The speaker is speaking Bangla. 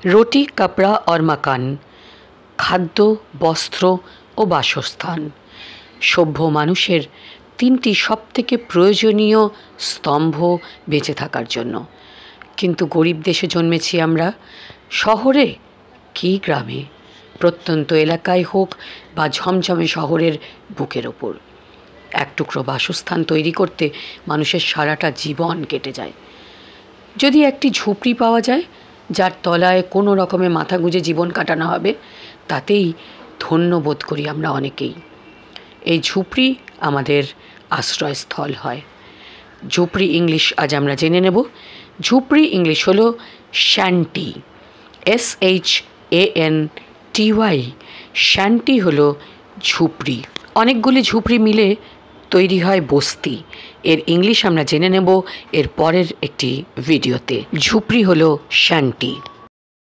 রুটি, কাপড়া और मकान, খাদ্য, বস্ত্র ও বাসস্থান সভ্য মানুষের তিনটি সবথেকে প্রয়োজনীয় স্তম্ভ বেঁচে থাকার জন্য। কিন্তু গরিব দেশে জন্মেছি আমরা, শহরে কি গ্রামে, প্রত্যন্ত এলাকায় হোক বা ঝমঝমে শহরের বুকের ওপর, এক টুকরো বাসস্থান তৈরি করতে মানুষের সারাটা জীবন কেটে যায়। যদি একটি ঝুপড়ি পাওয়া যায় যার তলায় কোনো রকমে মাথা গুঁজে জীবন কাটানো হবে, তাতেই ধন্য বোধ করি আমরা অনেকেই। এই ঝুপড়ি আমাদের আশ্রয়স্থল হয়। ঝুপড়ি ইংলিশ আজ আমরা জেনে নেব। ঝুপড়ি ইংলিশ হলো শ্যান্টি, SHANTY। শ্যান্টি হলো ঝুপড়ি। অনেকগুলি ঝুপড়ি মিলে তৈরি হয় বস্তি। এর ইংলিশ আমরা জেনে নেব এর পরের একটি ভিডিওতে। ঝুপড়ি হলো শ্যান্টি।